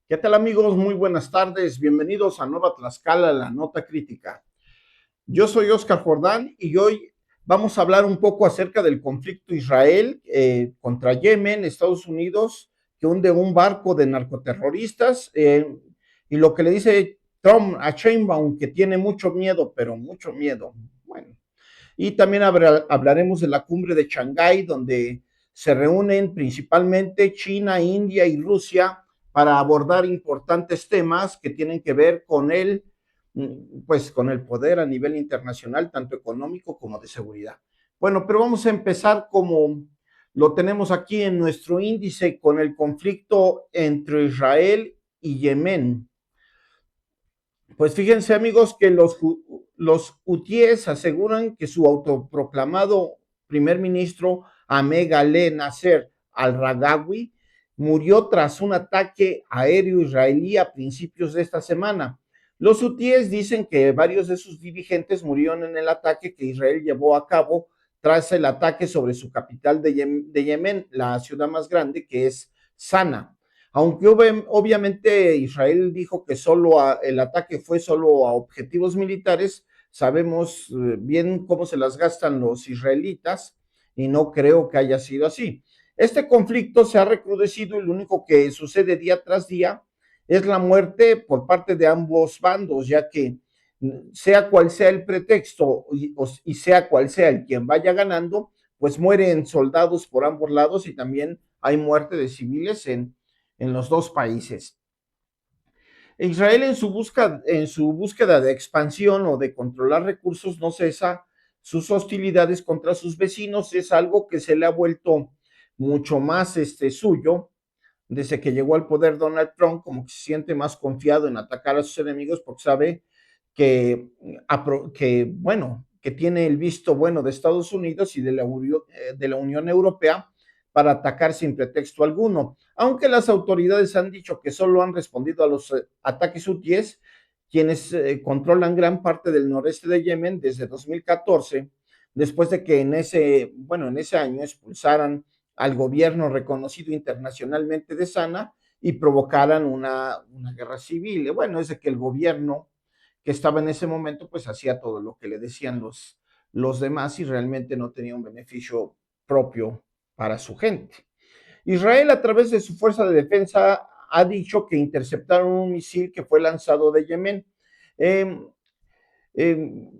¿Qué tal amigos? Muy buenas tardes. Bienvenidos a Nueva Tlaxcala, la nota crítica. Yo soy Oscar Jordán y hoy vamos a hablar un poco acerca del conflicto Israel contra Yemen, Estados Unidos, que hunde un barco de narcoterroristas y lo que le dice Trump a Sheinbaum, que tiene mucho miedo, pero mucho miedo. Bueno, y también hablaremos de la cumbre de Shanghái, donde se reúnen principalmente China, India y Rusia para abordar importantes temas que tienen que ver con pues con el poder a nivel internacional, tanto económico como de seguridad. Bueno, pero vamos a empezar como lo tenemos aquí en nuestro índice con el conflicto entre Israel y Yemen. Pues fíjense amigos que los hutíes aseguran que su autoproclamado primer ministro Ahmed Ale Nasser al-Ragawi murió tras un ataque aéreo israelí a principios de esta semana. Los hutíes dicen que varios de sus dirigentes murieron en el ataque que Israel llevó a cabo tras el ataque sobre su capital de Yemen, la ciudad más grande que es Sana. Aunque obviamente Israel dijo que el ataque fue solo a objetivos militares, sabemos bien cómo se las gastan los israelitas y no creo que haya sido así. Este conflicto se ha recrudecido y lo único que sucede día tras día es la muerte por parte de ambos bandos, ya que sea cual sea el pretexto y sea cual sea el quien vaya ganando, pues mueren soldados por ambos lados y también hay muerte de civiles en los dos países. Israel en su búsqueda de expansión o de controlar recursos no cesa sus hostilidades contra sus vecinos, es algo que se le ha vuelto mucho más suyo desde que llegó al poder Donald Trump, como que se siente más confiado en atacar a sus enemigos porque sabe que, bueno, que tiene el visto bueno de Estados Unidos y de la Unión Europea para atacar sin pretexto alguno. Aunque las autoridades han dicho que solo han respondido a los ataques hutíes, quienes controlan gran parte del noreste de Yemen desde 2014, después de que en ese año expulsaran al gobierno reconocido internacionalmente de Sana y provocaran una guerra civil. Bueno, es de que el gobierno que estaba en ese momento, pues hacía todo lo que le decían los demás y realmente no tenía un beneficio propio para su gente. Israel, a través de su fuerza de defensa, ha dicho que interceptaron un misil que fue lanzado de Yemen. Eh, eh,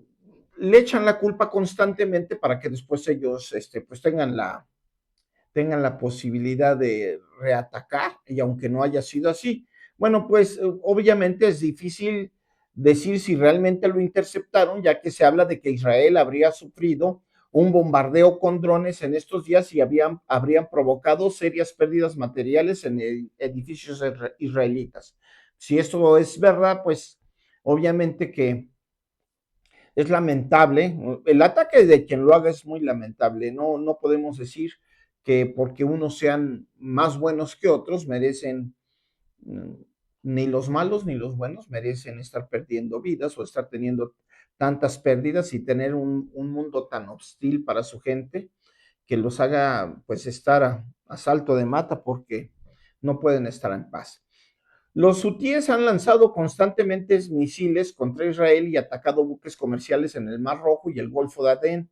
Le echan la culpa constantemente para que después ellos pues tengan la posibilidad de reatacar, y aunque no haya sido así, bueno, pues obviamente es difícil decir si realmente lo interceptaron, ya que se habla de que Israel habría sufrido un bombardeo con drones en estos días y habrían provocado serias pérdidas materiales en edificios israelitas. Si esto es verdad, pues obviamente que es lamentable. El ataque de quien lo haga es muy lamentable. No podemos decir que porque unos sean más buenos que otros merecen, mm, ni los malos ni los buenos merecen estar perdiendo vidas o estar teniendo tantas pérdidas y tener un mundo tan hostil para su gente que los haga pues estar a salto de mata porque no pueden estar en paz. Los hutíes han lanzado constantemente misiles contra Israel y atacado buques comerciales en el Mar Rojo y el Golfo de Adén.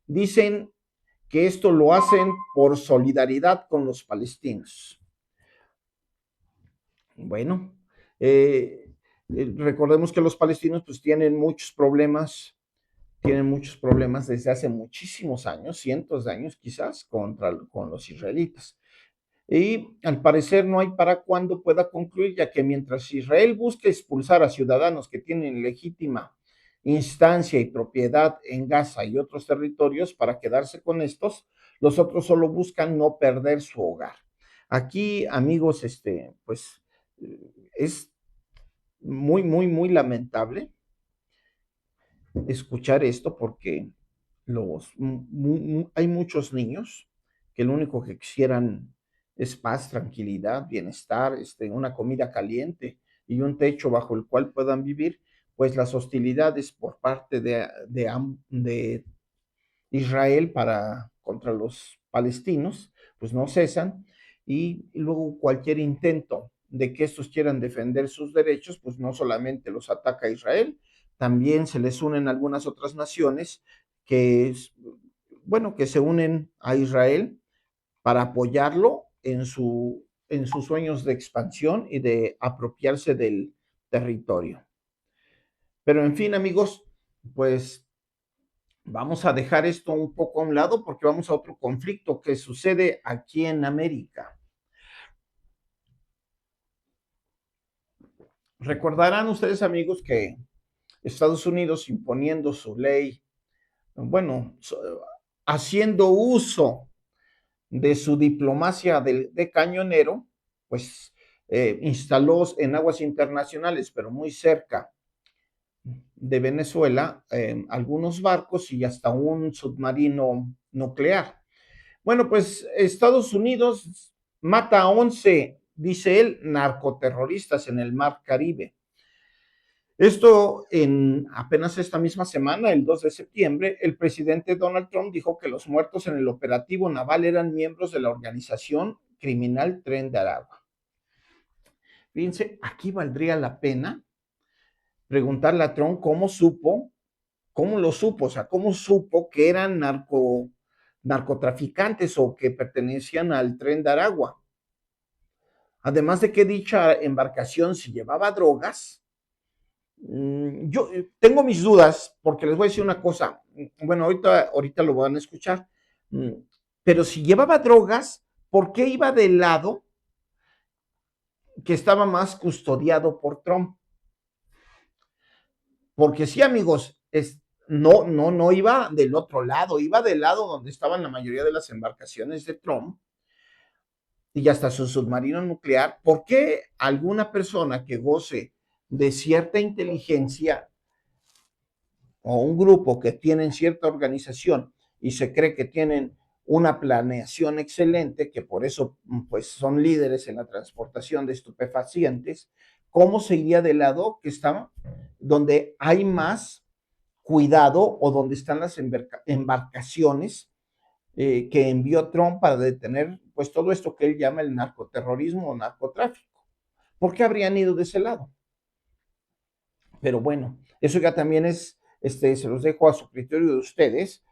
Dicen que esto lo hacen por solidaridad con los palestinos. Bueno, eh, recordemos que los palestinos pues tienen muchos problemas desde hace muchísimos años, cientos de años quizás, con los israelitas. Y al parecer no hay para cuándo pueda concluir, ya que mientras Israel busca expulsar a ciudadanos que tienen legítima instancia y propiedad en Gaza y otros territorios para quedarse con estos, los otros solo buscan no perder su hogar. Aquí, amigos, pues es muy lamentable escuchar esto porque hay muchos niños que lo único que quisieran es paz, tranquilidad, bienestar, una comida caliente y un techo bajo el cual puedan vivir, pues las hostilidades por parte de Israel contra los palestinos, pues no cesan y luego cualquier intento de que estos quieran defender sus derechos, pues no solamente los ataca Israel, también se les unen algunas otras naciones que, bueno, que se unen a Israel para apoyarlo en sus sueños de expansión y de apropiarse del territorio. Pero en fin, amigos, pues vamos a dejar esto un poco a un lado porque vamos a otro conflicto que sucede aquí en América. Recordarán ustedes, amigos, que Estados Unidos imponiendo su ley, bueno, haciendo uso de su diplomacia de cañonero, pues instaló en aguas internacionales, pero muy cerca de Venezuela, algunos barcos y hasta un submarino nuclear. Bueno, pues Estados Unidos mata a 11, dice él, narcoterroristas en el Mar Caribe. Esto en apenas esta misma semana, el 2 de septiembre, el presidente Donald Trump dijo que los muertos en el operativo naval eran miembros de la organización criminal Tren de Aragua. Fíjense, aquí valdría la pena preguntarle a Trump cómo lo supo, o sea, cómo supo que eran narcotraficantes o que pertenecían al Tren de Aragua. Además de que dicha embarcación si llevaba drogas, yo tengo mis dudas porque les voy a decir una cosa. Bueno, ahorita lo van a escuchar. Pero si llevaba drogas, ¿por qué iba del lado que estaba más custodiado por Trump? Porque sí, amigos, no iba del otro lado, iba del lado donde estaban la mayoría de las embarcaciones de Trump y hasta su submarino nuclear. ¿Por qué alguna persona que goce de cierta inteligencia o un grupo que tienen cierta organización y se cree que tienen una planeación excelente, que por eso pues son líderes en la transportación de estupefacientes, cómo se iría del lado que estaba donde hay más cuidado o donde están las embarcaciones que envió Trump para detener pues todo esto que él llama el narcoterrorismo o narcotráfico? ¿Por qué habrían ido de ese lado? Pero bueno, eso ya también se los dejo a su criterio de ustedes,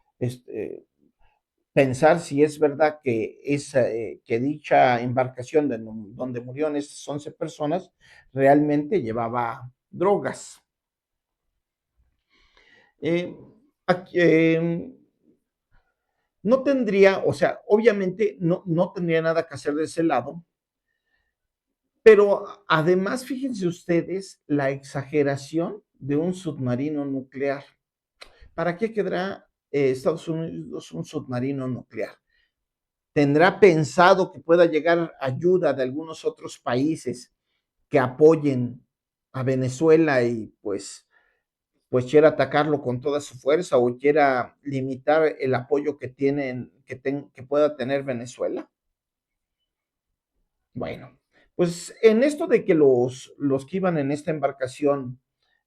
pensar si es verdad que, que dicha embarcación donde murieron estas 11 personas realmente llevaba drogas. Eh, aquí, no tendría, o sea, obviamente no tendría nada que hacer de ese lado, pero además fíjense ustedes la exageración de un submarino nuclear. ¿Para qué quedará Estados Unidos un submarino nuclear? ¿Tendrá pensado que pueda llegar ayuda de algunos otros países que apoyen a Venezuela y pues quiera atacarlo con toda su fuerza o quiera limitar el apoyo que que pueda tener Venezuela? Bueno, pues en esto de que los que iban en esta embarcación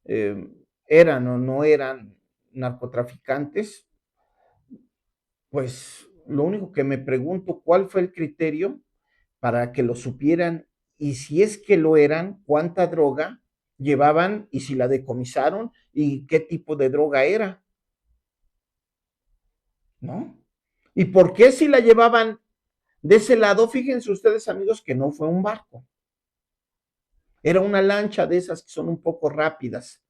eh, eran o no eran narcotraficantes, pues lo único que me pregunto, ¿cuál fue el criterio para que lo supieran? Y si es que lo eran, ¿cuánta droga llevaban y si la decomisaron y qué tipo de droga era? ¿No? ¿Y por qué si la llevaban de ese lado? Fíjense ustedes, amigos, que no fue un barco. Era una lancha de esas que son un poco rápidas.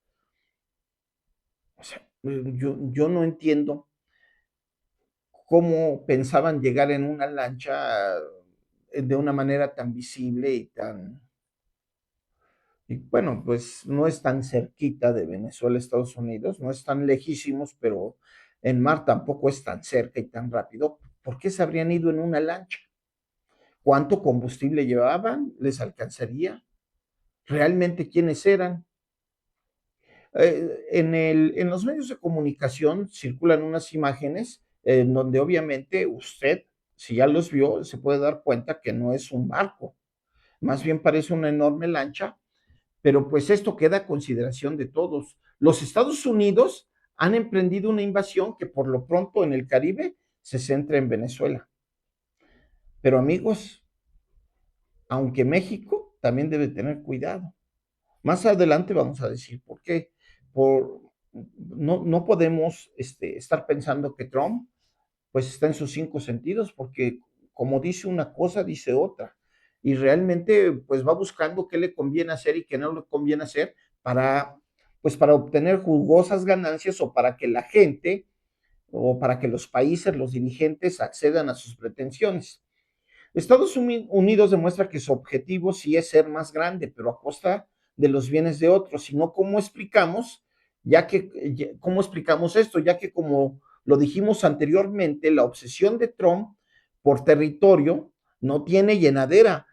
O sea, yo no entiendo cómo pensaban llegar en una lancha de una manera tan visible y bueno, pues no es tan cerquita de Venezuela, Estados Unidos, no es tan lejísimos, pero en mar tampoco es tan cerca y tan rápido. ¿Por qué se habrían ido en una lancha? ¿Cuánto combustible llevaban? ¿Les alcanzaría? ¿Realmente quiénes eran? En los medios de comunicación circulan unas imágenes en donde obviamente usted, si ya los vio, se puede dar cuenta que no es un barco, más bien parece una enorme lancha, pero pues esto queda a consideración de todos. Los Estados Unidos han emprendido una invasión que por lo pronto en el Caribe se centra en Venezuela. Pero amigos, aunque México también debe tener cuidado. Más adelante vamos a decir por qué. Por, no podemos estar pensando que Trump pues está en sus cinco sentidos, porque como dice una cosa, dice otra. Y realmente pues va buscando qué le conviene hacer y qué no le conviene hacer para, pues para obtener jugosas ganancias o para que la gente o para que los países, los dirigentes accedan a sus pretensiones. Estados Unidos demuestra que su objetivo sí es ser más grande, pero a costa de los bienes de otros, sino cómo explicamos, cómo explicamos esto, ya que como lo dijimos anteriormente, la obsesión de Trump por territorio no tiene llenadera.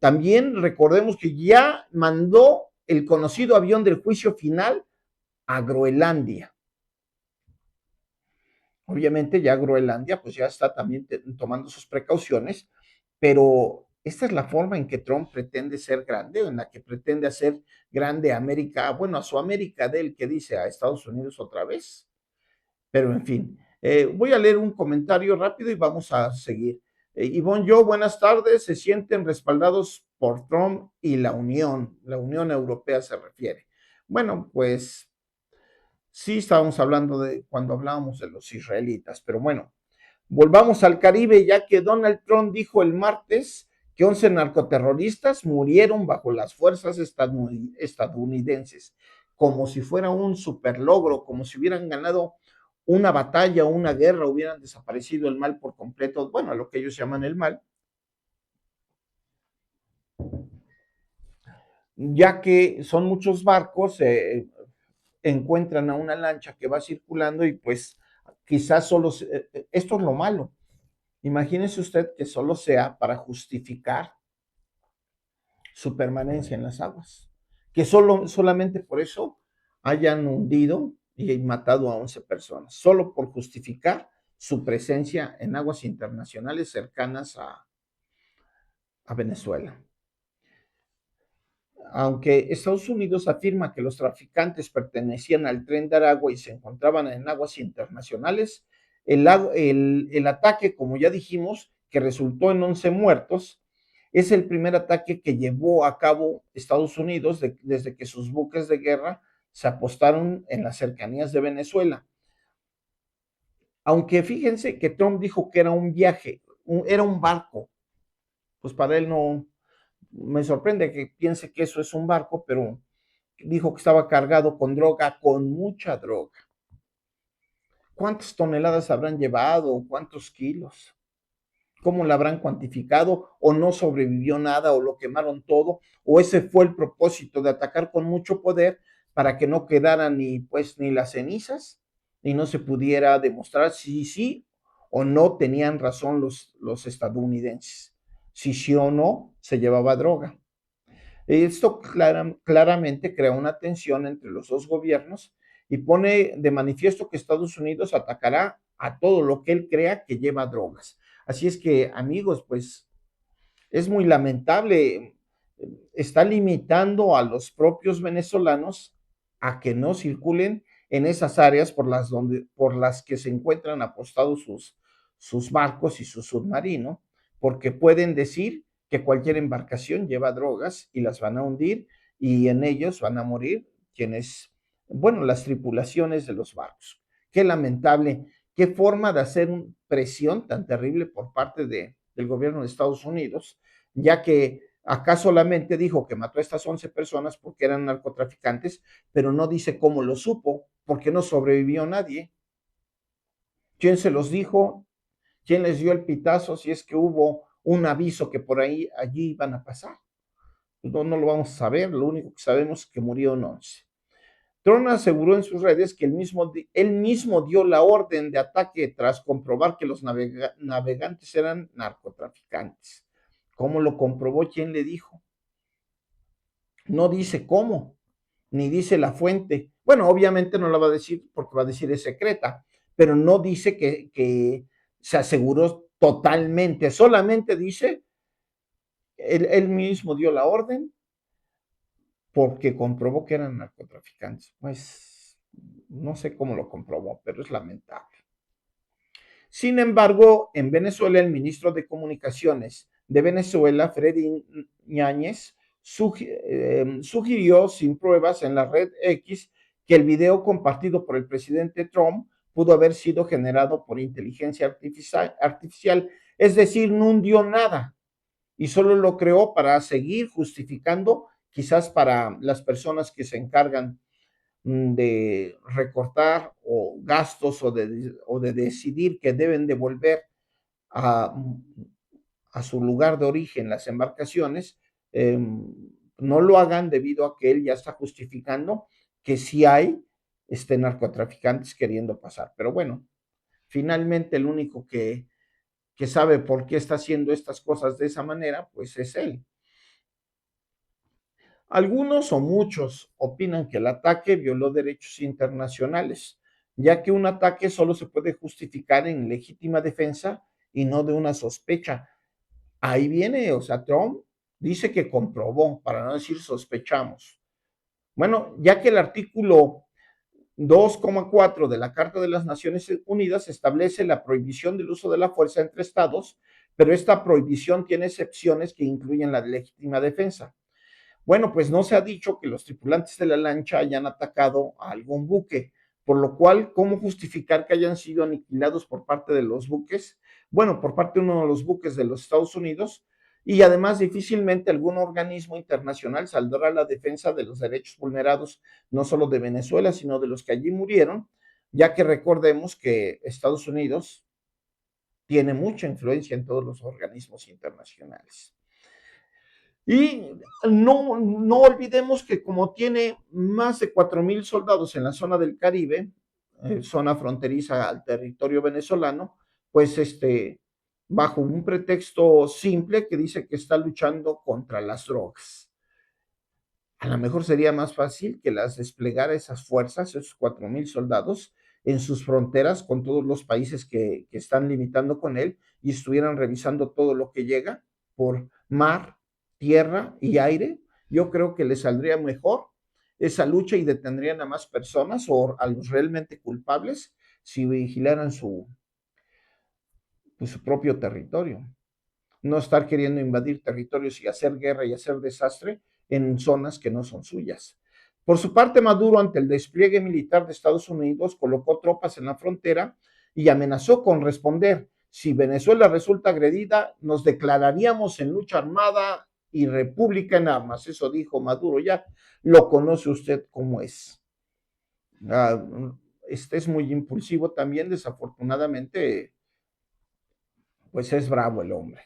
También recordemos que ya mandó el conocido avión del juicio final a Groenlandia. Obviamente ya Groenlandia pues ya está también tomando sus precauciones, pero esta es la forma en que Trump pretende ser grande, en la que pretende hacer grande a América, bueno, a su América del que dice a Estados Unidos otra vez, pero en fin, voy a leer un comentario rápido y vamos a seguir. Ivonne Yo, buenas tardes, se sienten respaldados por Trump y la Unión Europea se refiere. Bueno, pues sí estábamos hablando de cuando hablábamos de los israelitas, pero bueno, volvamos al Caribe, ya que Donald Trump dijo el martes que 11 narcoterroristas murieron bajo las fuerzas estadounidenses, como si fuera un superlogro, como si hubieran ganado una batalla o una guerra, hubieran desaparecido el mal por completo, bueno, lo que ellos llaman el mal, ya que son muchos barcos, encuentran a una lancha que va circulando y pues quizás solo, esto es lo malo. Imagínese usted que solo sea para justificar su permanencia en las aguas, que solamente por eso hayan hundido y matado a 11 personas, solo por justificar su presencia en aguas internacionales cercanas a Venezuela. Aunque Estados Unidos afirma que los traficantes pertenecían al tren de Aragua y se encontraban en aguas internacionales, el ataque, como ya dijimos, que resultó en 11 muertos, es el primer ataque que llevó a cabo Estados Unidos desde que sus buques de guerra se apostaron en las cercanías de Venezuela. Aunque fíjense que Trump dijo que era un viaje, era un barco, pues para él no, me sorprende que piense que eso es un barco, pero dijo que estaba cargado con droga, con mucha droga. ¿Cuántas toneladas habrán llevado? ¿Cuántos kilos? ¿Cómo la habrán cuantificado? ¿O no sobrevivió nada? ¿O lo quemaron todo? ¿O ese fue el propósito de atacar con mucho poder para que no quedaran ni pues ni las cenizas y no se pudiera demostrar si sí o no tenían razón los estadounidenses? Si sí o no se llevaba droga. Esto claramente crea una tensión entre los dos gobiernos y pone de manifiesto que Estados Unidos atacará a todo lo que él crea que lleva drogas. Así es que, amigos, pues es muy lamentable, está limitando a los propios venezolanos a que no circulen en esas áreas por las que se encuentran apostados sus barcos y su submarino, porque pueden decir que cualquier embarcación lleva drogas y las van a hundir y en ellos van a morir quienes, bueno, las tripulaciones de los barcos. Qué lamentable, qué forma de hacer presión tan terrible por parte del gobierno de Estados Unidos, ya que acá solamente dijo que mató a estas 11 personas porque eran narcotraficantes, pero no dice cómo lo supo, porque no sobrevivió nadie. ¿Quién se los dijo? ¿Quién les dio el pitazo si es que hubo un aviso que por ahí, allí iban a pasar? Pues no lo vamos a saber, lo único que sabemos es que murieron 11. Trump aseguró en sus redes que él mismo dio la orden de ataque tras comprobar que los navegantes eran narcotraficantes. ¿Cómo lo comprobó? ¿Quién le dijo? No dice cómo, ni dice la fuente. Bueno, obviamente no la va a decir porque va a decir es secreta, pero no dice que se aseguró totalmente, solamente dice, él mismo dio la orden porque comprobó que eran narcotraficantes. Pues no sé cómo lo comprobó, pero es lamentable. Sin embargo, en Venezuela, el ministro de Comunicaciones de Venezuela, Freddy Ñáñez, sugirió sin pruebas en la red X que el video compartido por el presidente Trump pudo haber sido generado por inteligencia artificial, es decir, no hundió nada y solo lo creó para seguir justificando, quizás para las personas que se encargan de recortar o gastos o de decidir que deben devolver a, a su lugar de origen las embarcaciones, eh, no lo hagan debido a que él ya está justificando que sí hay narcotraficantes queriendo pasar. Pero bueno, finalmente el único que sabe por qué está haciendo estas cosas de esa manera, pues es él. Algunos o muchos opinan que el ataque violó derechos internacionales, ya que un ataque solo se puede justificar en legítima defensa y no de una sospecha. Ahí viene, o sea, Trump dice que comprobó, para no decir sospechamos. Bueno, ya que el artículo 2,4 de la Carta de las Naciones Unidas establece la prohibición del uso de la fuerza entre estados, pero esta prohibición tiene excepciones que incluyen la legítima defensa. Bueno, pues no se ha dicho que los tripulantes de la lancha hayan atacado a algún buque, por lo cual, ¿cómo justificar que hayan sido aniquilados por parte de los buques? Bueno, por parte de uno de los buques de los Estados Unidos, y además difícilmente algún organismo internacional saldrá a la defensa de los derechos vulnerados, no solo de Venezuela, sino de los que allí murieron, ya que recordemos que Estados Unidos tiene mucha influencia en todos los organismos internacionales. Y no olvidemos que como tiene más de 4,000 soldados en la zona del Caribe, zona fronteriza al territorio venezolano, pues bajo un pretexto simple que dice que está luchando contra las drogas. A lo mejor sería más fácil que las desplegara esas fuerzas, esos 4,000 soldados, en sus fronteras con todos los países que están limitando con él y estuvieran revisando todo lo que llega por mar, tierra y aire. Yo creo que les saldría mejor esa lucha y detendrían a más personas o a los realmente culpables si vigilaran su propio territorio. No estar queriendo invadir territorios y hacer guerra y hacer desastre en zonas que no son suyas. Por su parte, Maduro, ante el despliegue militar de Estados Unidos, colocó tropas en la frontera y amenazó con responder. Si Venezuela resulta agredida, nos declararíamos en lucha armada y república en armas. Eso dijo Maduro, ya lo conoce usted cómo es. Este es muy impulsivo también, desafortunadamente, pues es bravo el hombre.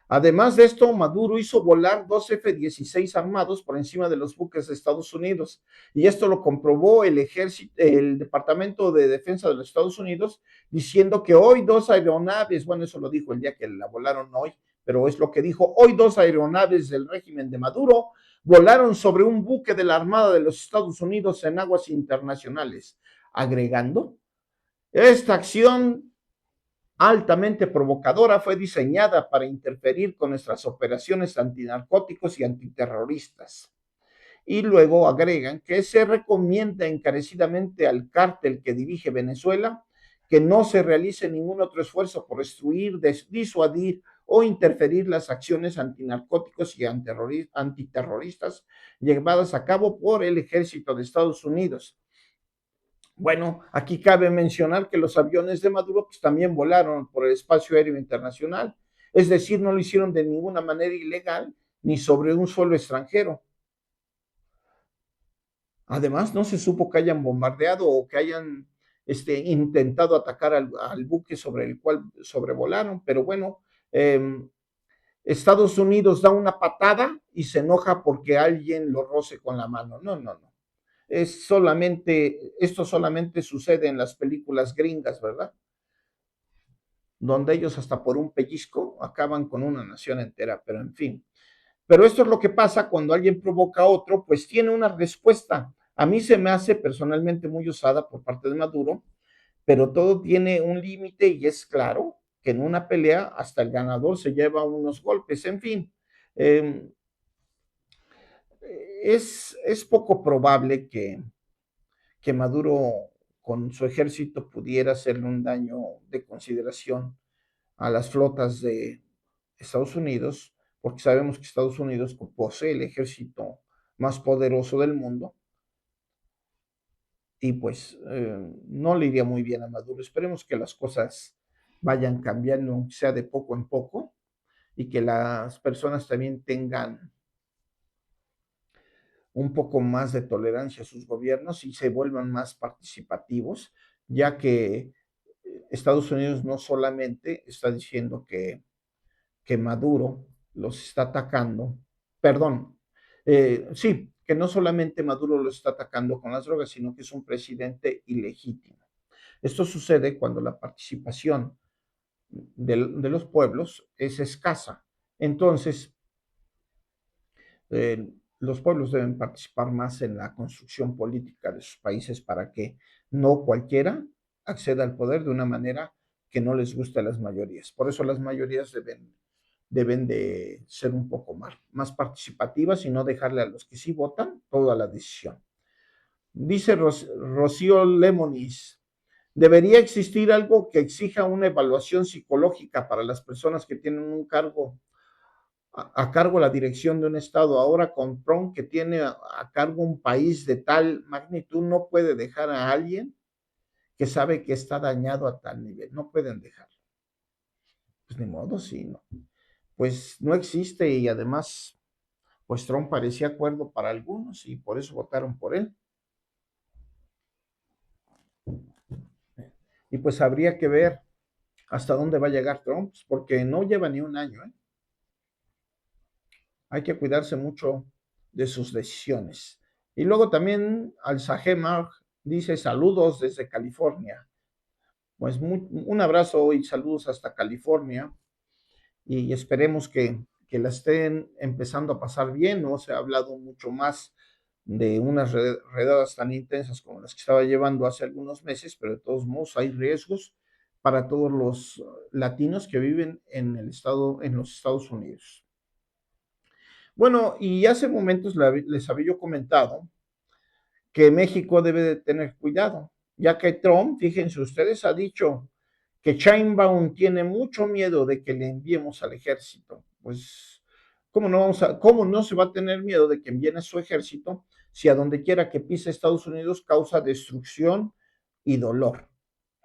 Además de esto, Maduro hizo volar 2 F-16 armados por encima de los buques de Estados Unidos, y esto lo comprobó el Departamento de Defensa de los Estados Unidos, diciendo que hoy 2 aeronaves, bueno, eso lo dijo el día que la volaron hoy, pero es lo que dijo, hoy 2 aeronaves del régimen de Maduro volaron sobre un buque de la Armada de los Estados Unidos en aguas internacionales, agregando, esta acción altamente provocadora fue diseñada para interferir con nuestras operaciones antinarcóticos y antiterroristas. Y luego agregan que se recomienda encarecidamente al cártel que dirige Venezuela que no se realice ningún otro esfuerzo por destruir, disuadir o interferir las acciones antinarcóticos y antiterroristas llevadas a cabo por el ejército de Estados Unidos. Bueno, aquí cabe mencionar que los aviones de Maduro pues, también volaron por el espacio aéreo internacional, es decir, no lo hicieron de ninguna manera ilegal ni sobre un suelo extranjero. Además, no se supo que hayan bombardeado o que hayan intentado atacar al buque sobre el cual sobrevolaron, pero bueno, Estados Unidos da una patada y se enoja porque alguien lo roce con la mano. No, no, no. Esto solamente sucede en las películas gringas, ¿verdad? Donde ellos hasta por un pellizco acaban con una nación entera, pero en fin. Pero esto es lo que pasa cuando alguien provoca a otro, pues tiene una respuesta. A mí se me hace personalmente muy usada por parte de Maduro, pero todo tiene un límite y es claro que en una pelea hasta el ganador se lleva unos golpes, en fin. Eh, es poco probable que Maduro con su ejército pudiera hacerle un daño de consideración a las flotas de Estados Unidos, porque sabemos que Estados Unidos posee el ejército más poderoso del mundo y pues no le iría muy bien a Maduro. Esperemos que las cosas vayan cambiando, aunque sea de poco en poco, y que las personas también tengan un poco más de tolerancia a sus gobiernos y se vuelvan más participativos, ya que Estados Unidos no solamente está diciendo que Maduro los está atacando, perdón, sí, que no solamente Maduro los está atacando con las drogas, sino que es un presidente ilegítimo. Esto sucede cuando la participación de los pueblos es escasa. Entonces, los pueblos deben participar más en la construcción política de sus países para que no cualquiera acceda al poder de una manera que no les guste a las mayorías. Por eso las mayorías deben de ser un poco más participativas y no dejarle a los que sí votan toda la decisión. Dice Rocío Lemonis, debería existir algo que exija una evaluación psicológica para las personas que tienen un cargo a cargo la dirección de un estado. Ahora con Trump que tiene a cargo un país de tal magnitud, no puede dejar a alguien que sabe que está dañado a tal nivel. No pueden dejarlo. Pues ni modo, sí, no. Pues no existe y además, pues Trump parecía acuerdo para algunos y por eso votaron por él. Y pues habría que ver hasta dónde va a llegar Trump, porque no lleva ni un año, ¿eh? Hay que cuidarse mucho de sus decisiones. Y luego también Al-Sahemar dice saludos desde California. Pues un abrazo y saludos hasta California y esperemos que la estén empezando a pasar bien. No se ha hablado mucho más de unas redadas tan intensas como las que estaba llevando hace algunos meses, pero de todos modos hay riesgos para todos los latinos que viven en los Estados Unidos. Bueno, y hace momentos les había yo comentado que México debe de tener cuidado, ya que Trump, fíjense ustedes, ha dicho que Sheinbaum tiene mucho miedo de que le enviemos al ejército. Pues, ¿cómo no se va a tener miedo de que envíen a su ejército si a donde quiera que pise Estados Unidos causa destrucción y dolor?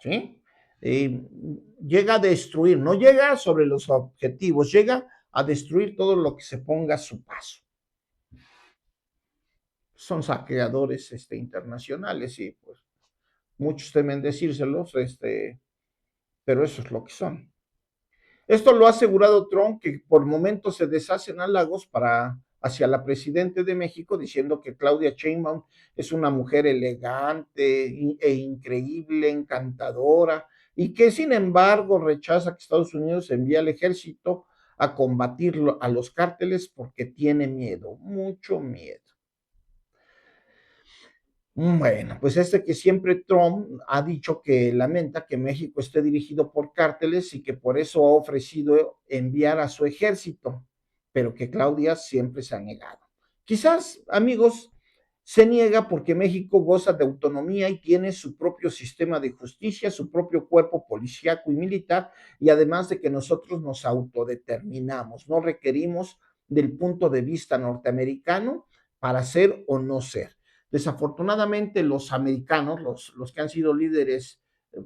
¿Sí? Llega a destruir, no llega sobre los objetivos, llega a destruir todo lo que se ponga a su paso. Son saqueadores internacionales y pues muchos temen decírselos, pero eso es lo que son. Esto lo ha asegurado Trump, que por momentos se deshacen halagos hacia la presidenta de México, diciendo que Claudia Sheinbaum es una mujer elegante e increíble, encantadora, y que sin embargo rechaza que Estados Unidos envíe al ejército a combatir a los cárteles porque tiene miedo, mucho miedo. Bueno, pues que siempre Trump ha dicho que lamenta que México esté dirigido por cárteles y que por eso ha ofrecido enviar a su ejército, pero que Claudia siempre se ha negado. Quizás, amigos, se niega porque México goza de autonomía y tiene su propio sistema de justicia, su propio cuerpo policíaco y militar, y además de que nosotros nos autodeterminamos, no requerimos del punto de vista norteamericano para ser o no ser. Desafortunadamente, los americanos, los que han sido líderes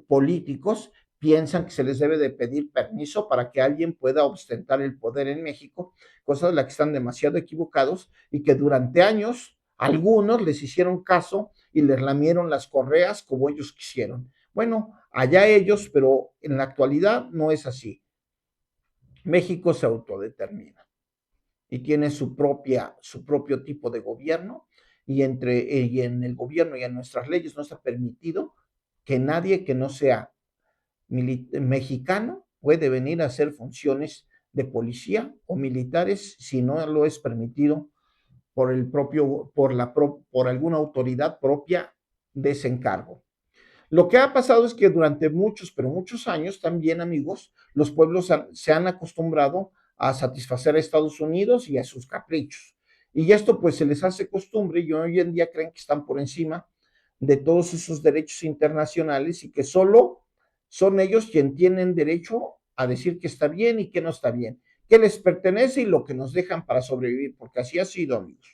políticos, piensan que se les debe de pedir permiso para que alguien pueda ostentar el poder en México, cosas de las que están demasiado equivocados y que durante años algunos les hicieron caso y les lamieron las correas como ellos quisieron. Bueno, allá ellos, pero en la actualidad no es así. México se autodetermina y tiene su propio tipo de gobierno y en el gobierno y en nuestras leyes no está permitido que nadie que no sea mexicano puede venir a hacer funciones de policía o militares si no lo es permitido por alguna autoridad propia de ese encargo. Lo que ha pasado es que durante pero muchos años también, amigos, los pueblos se han acostumbrado a satisfacer a Estados Unidos y a sus caprichos. Y esto pues se les hace costumbre y hoy en día creen que están por encima de todos esos derechos internacionales y que solo son ellos quienes tienen derecho a decir que está bien y que no está bien. que les pertenece y lo que nos dejan para sobrevivir, porque así ha sido, amigos.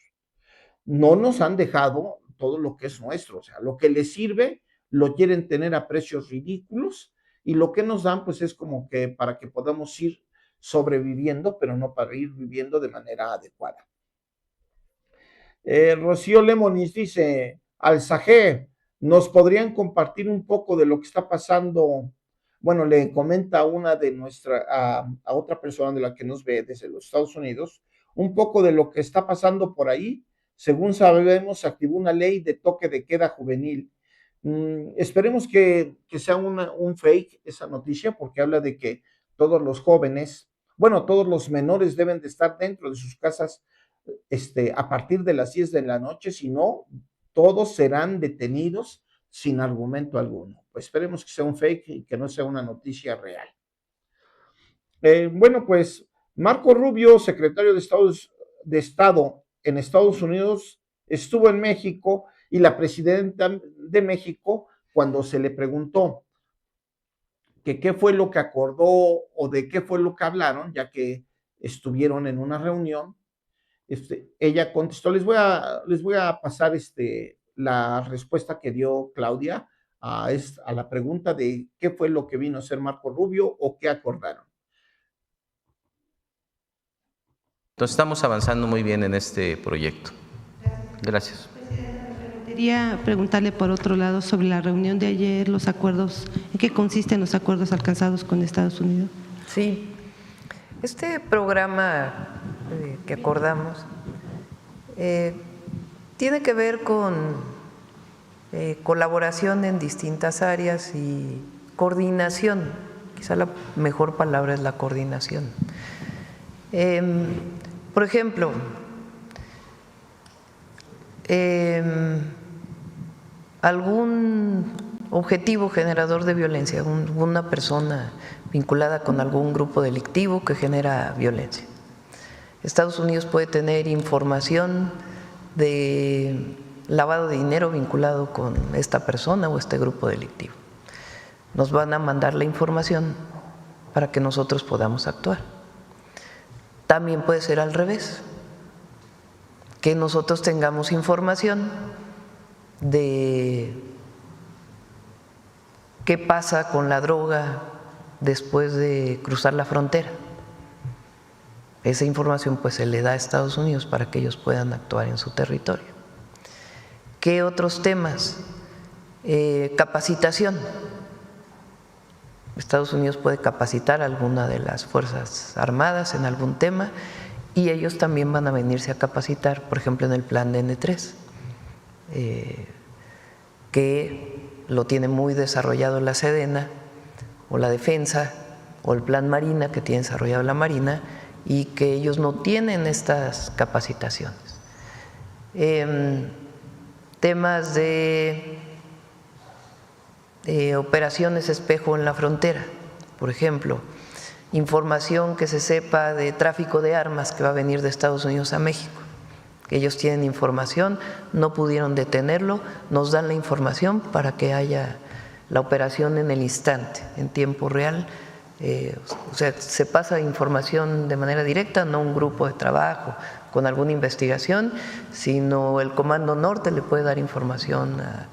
No nos han dejado todo lo que es nuestro, o sea, lo que les sirve lo quieren tener a precios ridículos y lo que nos dan pues es como que para que podamos ir sobreviviendo, pero no para ir viviendo de manera adecuada. Rocío Lemonis dice, Alzajé, ¿nos podrían compartir un poco de lo que está pasando? Bueno, le comenta a otra persona de la que nos ve desde los Estados Unidos, un poco de lo que está pasando por ahí. Según sabemos, se activó una ley de toque de queda juvenil. Esperemos que sea un fake esa noticia, porque habla de que todos los jóvenes, bueno, todos los menores deben de estar dentro de sus casas a partir de las 10 de la noche, si no, todos serán detenidos sin argumento alguno. Pues esperemos que sea un fake y que no sea una noticia real. Bueno, pues Marco Rubio, secretario de Estado en Estados Unidos, estuvo en México y la presidenta de México, cuando se le preguntó que qué fue lo que acordó o de qué fue lo que hablaron, ya que estuvieron en una reunión, ella contestó, les voy a pasar la respuesta que dio Claudia a la pregunta de qué fue lo que vino a ser Marco Rubio o qué acordaron. Entonces estamos avanzando muy bien en este proyecto. Gracias. Quería preguntarle por otro lado sobre la reunión de ayer, los acuerdos, ¿en qué consisten los acuerdos alcanzados con Estados Unidos? Sí, este programa que acordamos tiene que ver con colaboración en distintas áreas y coordinación. Quizá la mejor palabra es la coordinación. Por ejemplo, algún objetivo generador de violencia, una persona vinculada con algún grupo delictivo que genera violencia. Estados Unidos puede tener información de lavado de dinero vinculado con esta persona o este grupo delictivo. Nos van a mandar la información para que nosotros podamos actuar. También puede ser al revés, que nosotros tengamos información de qué pasa con la droga después de cruzar la frontera. Esa información pues se le da a Estados Unidos para que ellos puedan actuar en su territorio. ¿Qué otros temas? Capacitación. Estados Unidos puede capacitar a alguna de las Fuerzas Armadas en algún tema y ellos también van a venirse a capacitar, por ejemplo, en el plan de N3, que lo tiene muy desarrollado la Sedena o la Defensa o el plan Marina que tiene desarrollado la Marina y que ellos no tienen estas capacitaciones. Temas de operaciones espejo en la frontera, por ejemplo, información que se sepa de tráfico de armas que va a venir de Estados Unidos a México. Ellos tienen información, no pudieron detenerlo, nos dan la información para que haya la operación en el instante, en tiempo real. O sea, se pasa información de manera directa, no un grupo de trabajo con alguna investigación, sino el Comando Norte le puede dar información a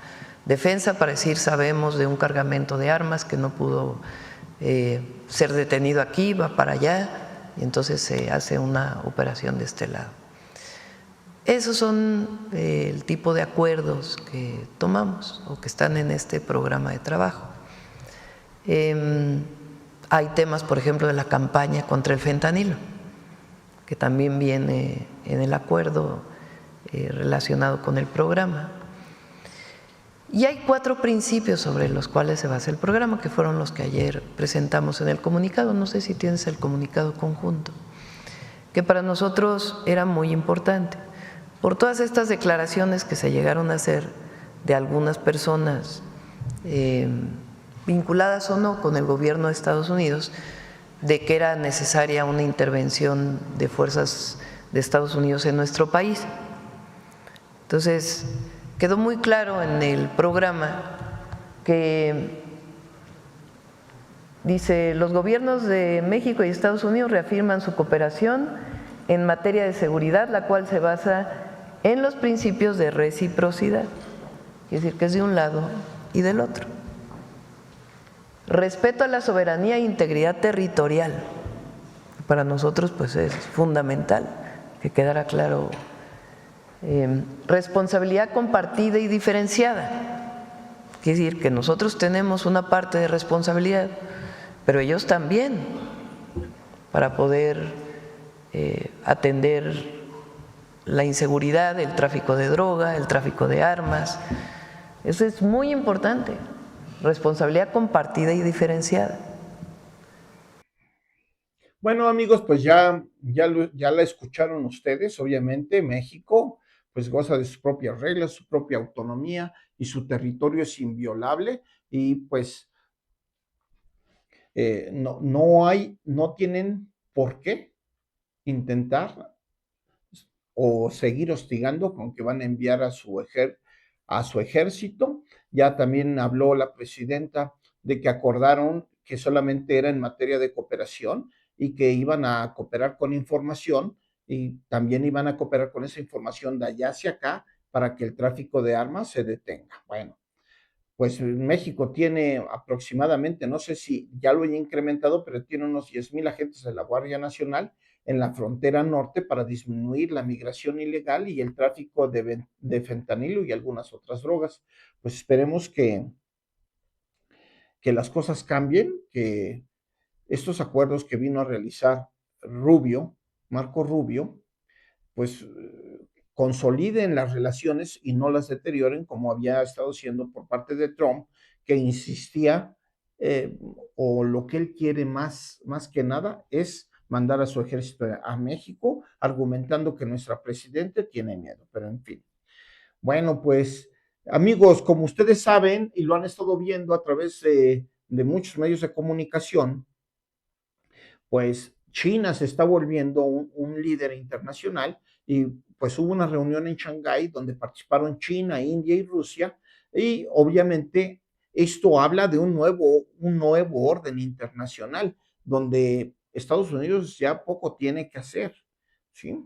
Defensa para decir sabemos de un cargamento de armas que no pudo ser detenido aquí, va para allá, y entonces se hace una operación de este lado. Esos son el tipo de acuerdos que tomamos o que están en este programa de trabajo. Hay temas, por ejemplo, de la campaña contra el fentanilo, que también viene en el acuerdo relacionado con el programa. Y hay 4 principios sobre los cuales se basa el programa, que fueron los que ayer presentamos en el comunicado. No sé si tienes el comunicado conjunto, que para nosotros era muy importante. Por todas estas declaraciones que se llegaron a hacer de algunas personas vinculadas o no con el gobierno de Estados Unidos, de que era necesaria una intervención de fuerzas de Estados Unidos en nuestro país. Entonces, quedó muy claro en el programa que Dice, los gobiernos de México y Estados Unidos reafirman su cooperación en materia de seguridad, la cual se basa en los principios de reciprocidad, es decir, que es de un lado y del otro. Respeto a la soberanía e integridad territorial. Para nosotros pues es fundamental que quedara claro. Responsabilidad compartida y diferenciada. Quiere decir que nosotros tenemos una parte de responsabilidad, pero ellos también, para poder atender la inseguridad, el tráfico de droga, el tráfico de armas. Eso es muy importante. Responsabilidad compartida y diferenciada. Bueno, amigos, pues ya la escucharon ustedes. Obviamente México pues goza de sus propias reglas, su propia autonomía y su territorio es inviolable y pues no tienen por qué intentar o seguir hostigando con que van a enviar a su ejército. Ya también habló la presidenta de que acordaron que solamente era en materia de cooperación y que iban a cooperar con información y también iban a cooperar con esa información de allá hacia acá para que el tráfico de armas se detenga. Bueno, pues México tiene aproximadamente, no sé si ya lo haya incrementado, pero tiene unos 10,000 agentes de la Guardia Nacional en la frontera norte para disminuir la migración ilegal y el tráfico de fentanilo y algunas otras drogas. Pues esperemos que las cosas cambien, que estos acuerdos que vino a realizar Marco Rubio, pues consoliden las relaciones y no las deterioren como había estado haciendo por parte de Trump, que insistía o lo que él quiere más que nada es mandar a su ejército a México, argumentando que nuestra presidenta tiene miedo, pero en fin. Bueno, pues amigos, como ustedes saben y lo han estado viendo a través de muchos medios de comunicación, pues China se está volviendo un líder internacional y pues hubo una reunión en Shanghái donde participaron China, India y Rusia y obviamente esto habla de un nuevo orden internacional donde Estados Unidos ya poco tiene que hacer, ¿sí?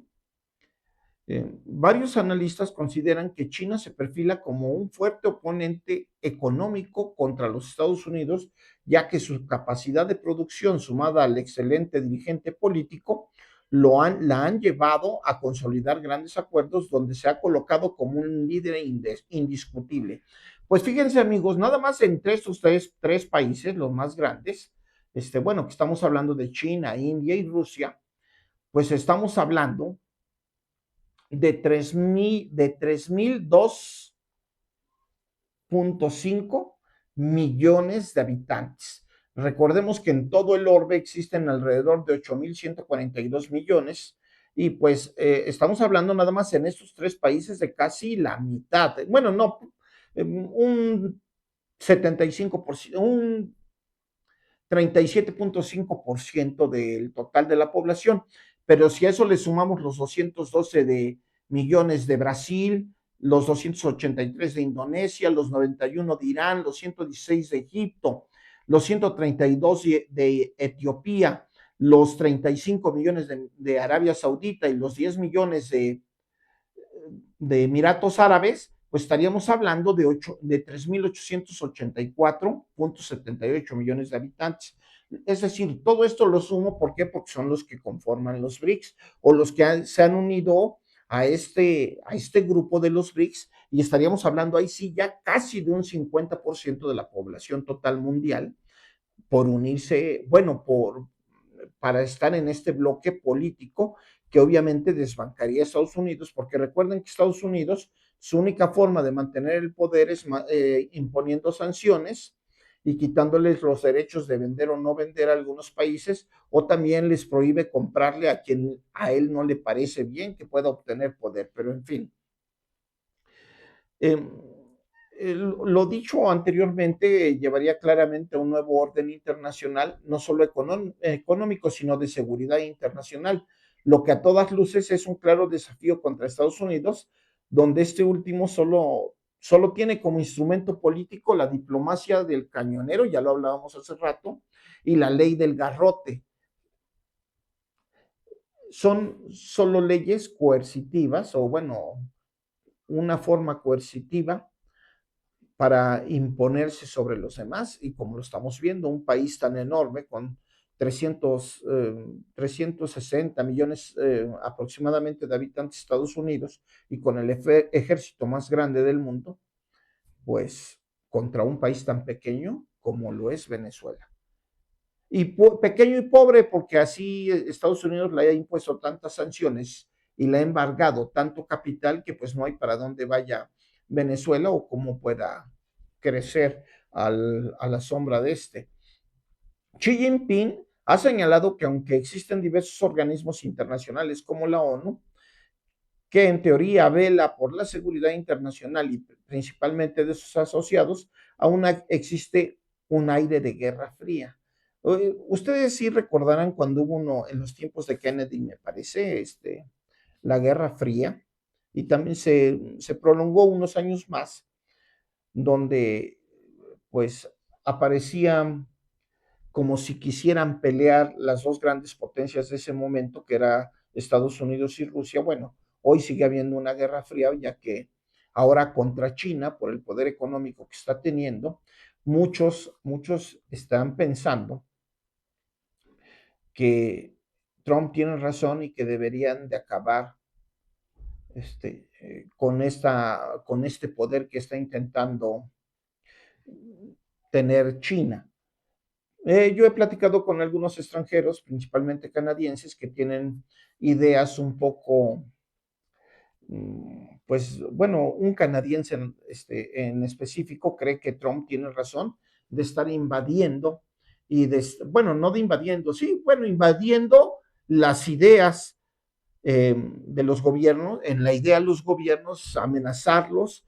Varios analistas consideran que China se perfila como un fuerte oponente económico contra los Estados Unidos, ya que su capacidad de producción sumada al excelente dirigente político la han llevado a consolidar grandes acuerdos donde se ha colocado como un líder indiscutible. Pues fíjense amigos, nada más entre estos tres países, los más grandes, bueno, que estamos hablando de China, India y Rusia, pues estamos hablando de 3,002.5 millones de habitantes. Recordemos que en todo el orbe existen alrededor de 8,142 millones y pues estamos hablando nada más en estos tres países de casi la mitad. Bueno, no, un 75%, un 37.5% del total de la población. Pero si a eso le sumamos los 212 millones de Brasil, los 283 de Indonesia, los 91 de Irán, los 116 de Egipto, los 132 de Etiopía, los 35 millones de Arabia Saudita y los 10 millones de Emiratos Árabes, pues estaríamos hablando de 3,884.78 millones de habitantes. Es decir, todo esto lo sumo, ¿por qué? Porque son los que conforman los BRICS o los que se han unido a este grupo de los BRICS y estaríamos hablando ahí sí ya casi de un 50% de la población total mundial por unirse, bueno, para estar en este bloque político que obviamente desbancaría a Estados Unidos, porque recuerden que Estados Unidos, su única forma de mantener el poder es imponiendo sanciones y quitándoles los derechos de vender o no vender a algunos países, o también les prohíbe comprarle a quien a él no le parece bien que pueda obtener poder, pero en fin. Lo dicho anteriormente llevaría claramente a un nuevo orden internacional, no solo económico, sino de seguridad internacional, lo que a todas luces es un claro desafío contra Estados Unidos, donde este último solo solo tiene como instrumento político la diplomacia del cañonero, ya lo hablábamos hace rato, y la ley del garrote. Son solo leyes coercitivas, o bueno, una forma coercitiva para imponerse sobre los demás, y como lo estamos viendo, un país tan enorme con 360 millones aproximadamente de habitantes de Estados Unidos y con el ejército más grande del mundo, pues contra un país tan pequeño como lo es Venezuela. Y pequeño y pobre porque así Estados Unidos le ha impuesto tantas sanciones y le ha embargado tanto capital que pues no hay para dónde vaya Venezuela o cómo pueda crecer a la sombra de este. Xi Jinping ha señalado que aunque existen diversos organismos internacionales como la ONU, que en teoría vela por la seguridad internacional y principalmente de sus asociados, aún existe un aire de guerra fría. Ustedes sí recordarán cuando hubo uno en los tiempos de Kennedy, me parece, la Guerra Fría, y también se prolongó unos años más, donde pues aparecían como si quisieran pelear las dos grandes potencias de ese momento, que era Estados Unidos y Rusia. Bueno, hoy sigue habiendo una guerra fría, ya que ahora contra China, por el poder económico que está teniendo, muchos están pensando que Trump tiene razón y que deberían de acabar con este poder que está intentando tener China. Yo he platicado con algunos extranjeros, principalmente canadienses, que tienen ideas un poco, pues bueno, un canadiense en específico cree que Trump tiene razón de estar invadiendo bueno, no de invadiendo, sí, bueno, invadiendo las ideas de los gobiernos, en la idea de los gobiernos, amenazarlos,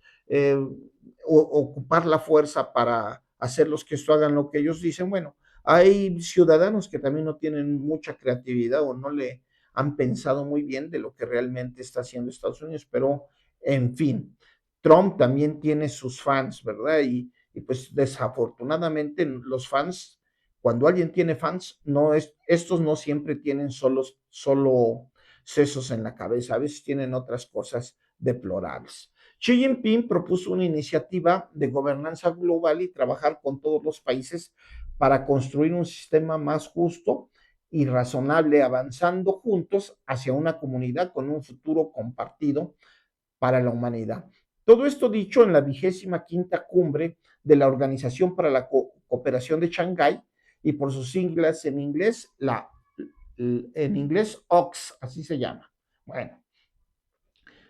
ocupar la fuerza para hacerlos que esto hagan lo que ellos dicen. Bueno, hay ciudadanos que también no tienen mucha creatividad o no le han pensado muy bien de lo que realmente está haciendo Estados Unidos, pero en fin, Trump también tiene sus fans, ¿verdad? Y pues desafortunadamente los fans, cuando alguien tiene fans, estos no siempre tienen solo sesos en la cabeza, a veces tienen otras cosas deplorables. Xi Jinping propuso una iniciativa de gobernanza global y trabajar con todos los países para construir un sistema más justo y razonable, avanzando juntos hacia una comunidad con un futuro compartido para la humanidad. Todo esto dicho en la 25ª cumbre de la Organización para la Cooperación de Shanghái, y por sus siglas en inglés, OX, así se llama. Bueno,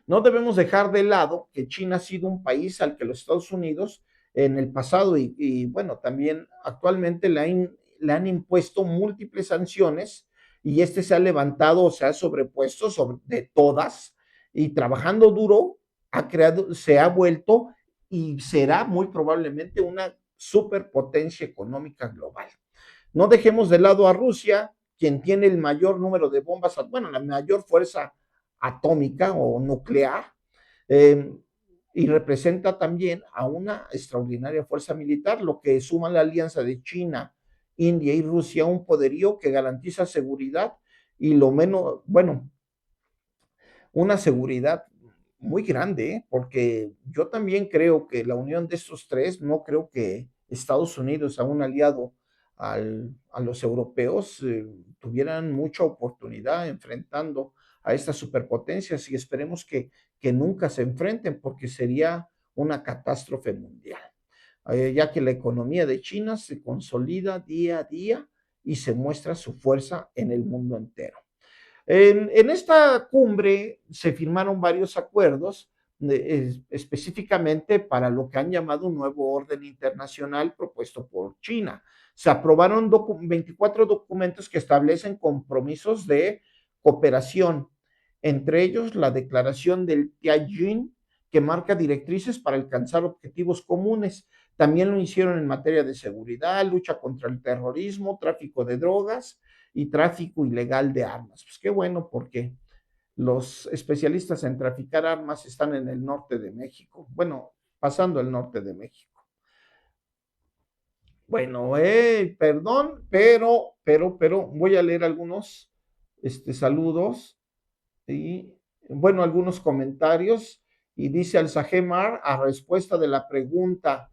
no debemos dejar de lado que China ha sido un país al que los Estados Unidos en el pasado y bueno, también actualmente le han impuesto múltiples sanciones, y se ha levantado, se ha sobrepuesto de todas, y trabajando duro se ha vuelto y será muy probablemente una superpotencia económica global. No dejemos de lado a Rusia, quien tiene el mayor número de bombas, bueno, la mayor fuerza atómica o nuclear, eh, y representa también a una extraordinaria fuerza militar, lo que suma la alianza de China, India y Rusia, un poderío que garantiza seguridad y lo menos, bueno, una seguridad muy grande, porque yo también creo que la unión de estos tres, no creo que Estados Unidos, a un aliado a los europeos, tuvieran mucha oportunidad enfrentando a estas superpotencias, y esperemos que nunca se enfrenten, porque sería una catástrofe mundial, ya que la economía de China se consolida día a día y se muestra su fuerza en el mundo entero. En esta cumbre se firmaron varios acuerdos, específicamente para lo que han llamado un nuevo orden internacional propuesto por China. Se aprobaron 24 documentos que establecen compromisos de cooperación, entre ellos la Declaración del Tianjin, que marca directrices para alcanzar objetivos comunes. También lo hicieron en materia de seguridad, lucha contra el terrorismo, tráfico de drogas y tráfico ilegal de armas. Pues qué bueno, porque los especialistas en traficar armas están en el norte de México. Bueno, pasando el norte de México. Bueno, perdón, pero voy a leer algunos saludos y, bueno, algunos comentarios. Y dice Alzahemar, a respuesta de la pregunta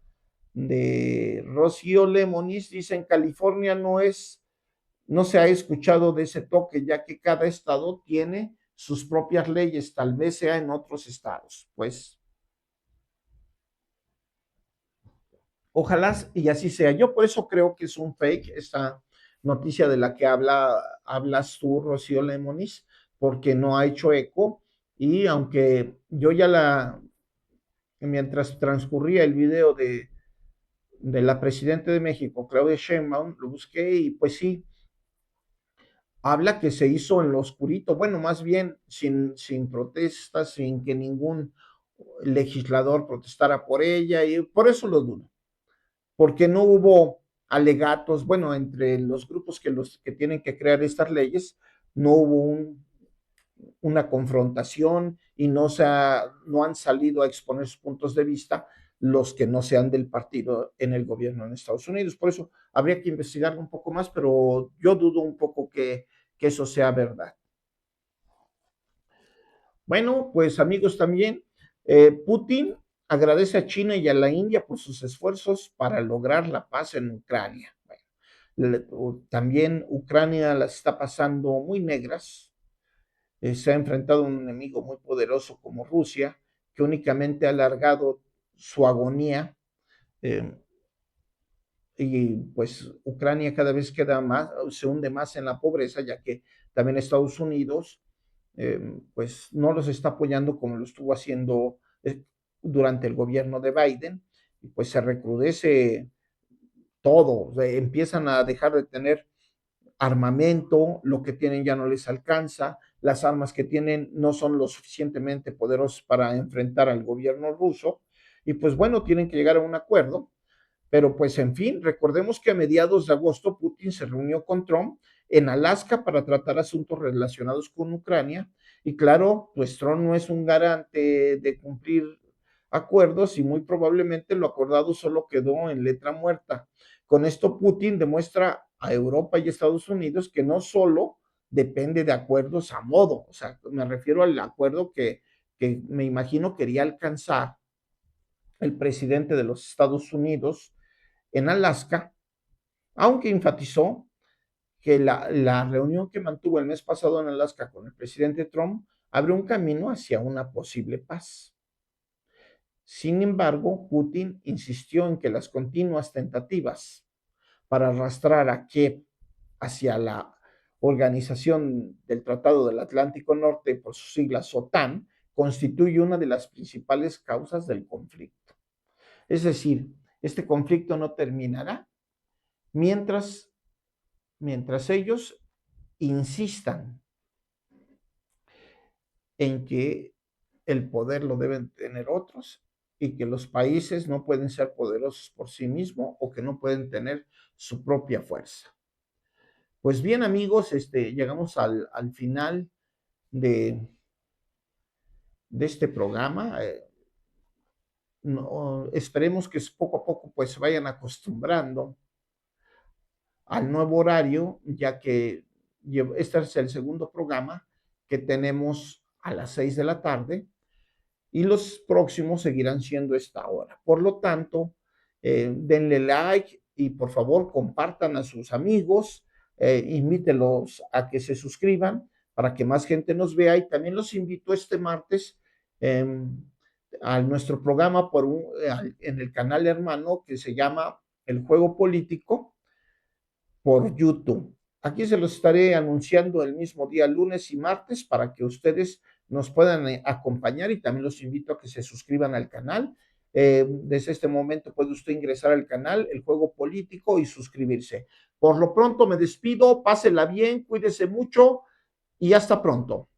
de Rocío Lemonis, dice: en California no se ha escuchado de ese toque, ya que cada estado tiene sus propias leyes, tal vez sea en otros estados. Pues ojalá y así sea. Yo por eso creo que es un fake esta noticia de la que hablas tú, Rocío Lemonis, porque no ha hecho eco. Y aunque yo mientras transcurría el video de la presidenta de México, Claudia Sheinbaum, lo busqué y pues sí, habla que se hizo en lo oscurito, bueno, más bien sin protestas, sin que ningún legislador protestara por ella, y por eso lo dudo, porque no hubo alegatos, bueno, entre los grupos que tienen que crear estas leyes, no hubo una confrontación y no han salido a exponer sus puntos de vista los que no sean del partido en el gobierno en Estados Unidos. Por eso habría que investigarlo un poco más, pero yo dudo un poco que eso sea verdad. Bueno, pues amigos, también Putin agradece a China y a la India por sus esfuerzos para lograr la paz en Ucrania. Bueno, también Ucrania las está pasando muy negras. Se ha enfrentado a un enemigo muy poderoso como Rusia, que únicamente ha alargado su agonía. Y pues Ucrania cada vez se hunde más en la pobreza, ya que también Estados Unidos pues no los está apoyando como lo estuvo haciendo durante el gobierno de Biden, y pues se recrudece todo, empiezan a dejar de tener armamento, lo que tienen ya no les alcanza, las armas que tienen no son lo suficientemente poderosas para enfrentar al gobierno ruso, y pues bueno, tienen que llegar a un acuerdo. Pero pues en fin, recordemos que a mediados de agosto Putin se reunió con Trump en Alaska para tratar asuntos relacionados con Ucrania. Y claro, pues Trump no es un garante de cumplir acuerdos y muy probablemente lo acordado solo quedó en letra muerta. Con esto Putin demuestra a Europa y Estados Unidos que no solo depende de acuerdos a modo, o sea, me refiero al acuerdo que me imagino quería alcanzar el presidente de los Estados Unidos en Alaska, aunque enfatizó que la reunión que mantuvo el mes pasado en Alaska con el presidente Trump abrió un camino hacia una posible paz. Sin embargo, Putin insistió en que las continuas tentativas para arrastrar a Kiev hacia la Organización del Tratado del Atlántico Norte, por sus siglas OTAN, constituye una de las principales causas del conflicto. Es decir, este conflicto no terminará mientras ellos insistan en que el poder lo deben tener otros y que los países no pueden ser poderosos por sí mismos o que no pueden tener su propia fuerza. Pues bien, amigos, llegamos al final de este programa. Esperemos que poco a poco pues se vayan acostumbrando al nuevo horario, ya que este es el segundo programa que tenemos a las 6 de la tarde y los próximos seguirán siendo esta hora. Por lo tanto, denle like y por favor compartan a sus amigos, invítelos a que se suscriban para que más gente nos vea, y también los invito este martes a nuestro programa en el canal hermano que se llama El Juego Político por YouTube. Aquí se los estaré anunciando el mismo día, lunes y martes, para que ustedes nos puedan acompañar, y también los invito a que se suscriban al canal. Desde este momento puede usted ingresar al canal El Juego Político y suscribirse. Por lo pronto me despido, pásela bien, cuídese mucho y hasta pronto.